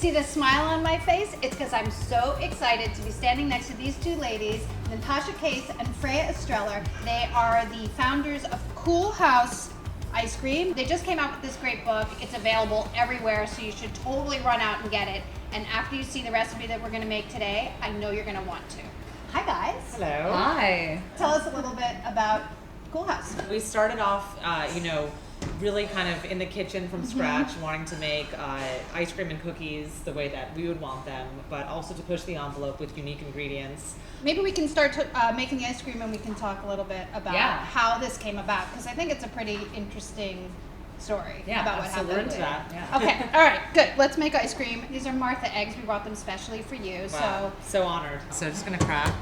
See the smile on my face? It's because I'm so excited to be standing next to these two ladies, Natasha Case and Freya Estreller. They are the founders of Coolhaus Ice Cream. They just came out with this great book. It's available everywhere, so you should totally run out and get it. And after you see the recipe that we're gonna make today, I know you're gonna want to. Hi guys. Hello. Hi. Tell us a little bit about Coolhaus. We started off, really kind of in the kitchen from scratch, wanting to make ice cream and cookies the way that we would want them, but also to push the envelope with unique ingredients. Maybe we can start making the ice cream and we can talk a little bit about how this came about, because I think it's a pretty interesting story about what happened. We're into that. Yeah. Okay, all right, good. Let's make ice cream. These are Martha eggs. We brought them specially for you. Wow. So honored. So just gonna crack.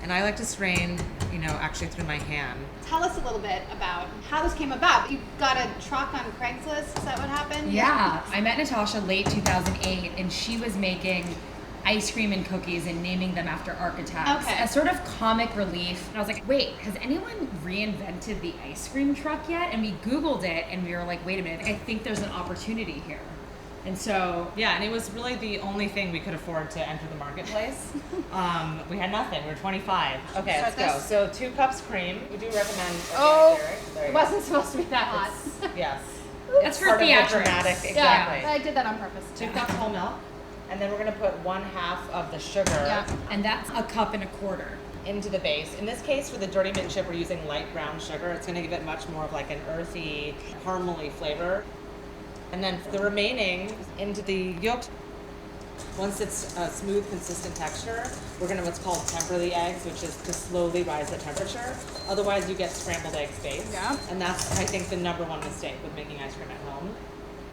And I like to strain, actually through my hand. Tell us a little bit about how this came about. You got a truck on Craigslist, is that what happened? Yeah, I met Natasha late 2008, and she was making ice cream and cookies and naming them after architects. Okay. A sort of comic relief. And I was like, wait, has anyone reinvented the ice cream truck yet? And we Googled it, and we were like, wait a minute, I think there's an opportunity here. And so... Yeah, and it was really the only thing we could afford to enter the marketplace. We had nothing. We were 25. Okay, let's go. So 2 cups cream. We do recommend... It wasn't supposed to be that hot. Yes. That's for part theatrics. of the dramatic, exactly. Yeah, I did that on purpose. 2 cups whole milk. And then we're going to put 1/2 of the sugar And that's 1.25 cups. into the base. In this case, for the dirty mint chip, we're using light brown sugar. It's going to give it much more of like an earthy, caramely flavor. And then the remaining into the yolk. Once it's a smooth, consistent texture, we're going to what's called temper the eggs, which is to slowly rise the temperature. Otherwise, you get scrambled egg base. Yeah. And that's, I think, the #1 mistake with making ice cream at home.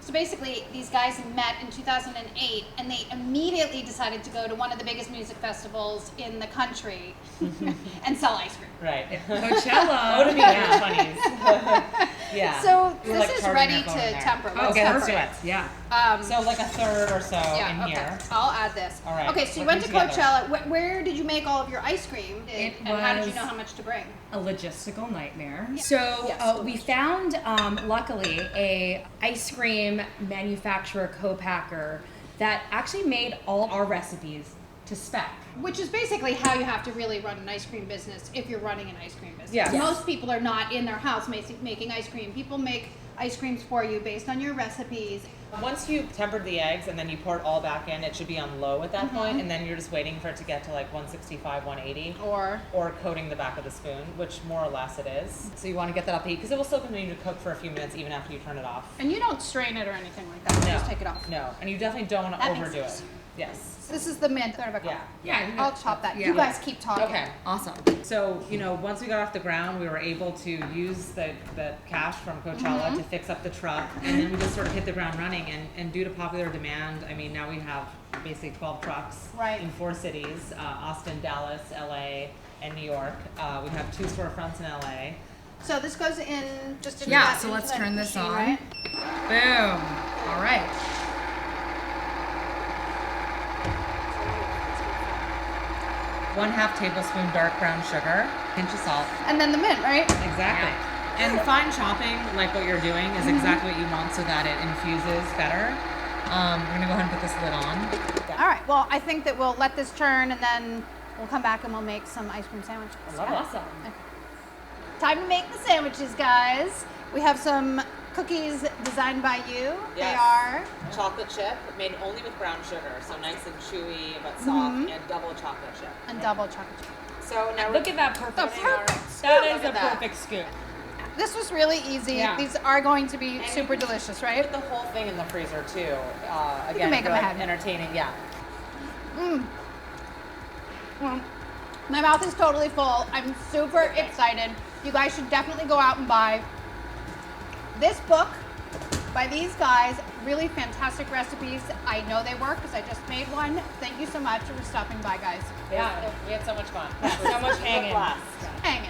So basically, these guys met in 2008, and they immediately decided to go to one of the biggest music festivals in the country and sell ice cream. Right. Coachella. Oh, to be in your 20s. Yeah. So We were, this like, is charging ready our to phone there. temper. Let's Okay, temper let's do it. it. Yeah. So like 1/3 or so in okay. here. I'll add this. All right, Okay, so you working went to together. Coachella. Where did you make all of your ice cream? It And how did you was- know how much to bring? A logistical nightmare. So Yes. we found, luckily, a ice cream manufacturer co-packer that actually made all our recipes to spec. Which is basically how you have to really run an ice cream business if you're running an ice cream business. Yeah. Yes. Most people are not in their house making ice cream. People make ice creams for you based on your recipes. Once you've tempered the eggs and then you pour it all back in, it should be on low at that point, and then you're just waiting for it to get to like 165, 180. Or coating the back of the spoon, which more or less it is. So you want to get that up to heat because it will still continue to cook for a few minutes even after you turn it off. and you don't strain it or anything like that. You just take it off. No, and you definitely don't want to That makes overdo it. sense. Yes. This is the mint. Yeah. Yeah. I'll chop that. Yeah. You guys keep talking. Okay. Awesome. So, once we got off the ground, we were able to use the cash from Coachella to fix up the truck, and then we just sort of hit the ground running. And due to popular demand, I mean, now we have basically 12 trucks in 4 cities, Austin, Dallas, LA, and New York. We have 2 storefronts in LA. So this goes in just into Yeah, that- so into let's that turn this machine, on. right? Boom. All right. 1/2 tablespoon dark brown sugar, pinch of salt. And then the mint, right? Exactly. And fine chopping, like what you're doing, is exactly what you want so that it infuses better. We're gonna go ahead and put this lid on. All right. Well, I think that we'll let this churn, and then we'll come back and we'll make some ice cream sandwiches. Awesome. Time to make the sandwiches, guys. We have some cookies designed by you. They Yes. are Chocolate chip, made only with brown sugar, so nice and chewy but soft, and double chocolate chip. a double chocolate chip. So now Look at that perfect. The perfect That Look is at a that. perfect scoop. This was really easy. Yeah. These are going to be And super you can delicious, put right? the whole thing in the freezer too. Again, make 'em for, like, ahead. entertaining, yeah. Well, my mouth is totally full. I'm super excited. You guys should definitely go out and buy this book by these guys. Really fantastic recipes. I know they work because I just made one. Thank you so much for stopping by, guys. Yeah, we had so much fun. So much hanging. Blast. Hanging.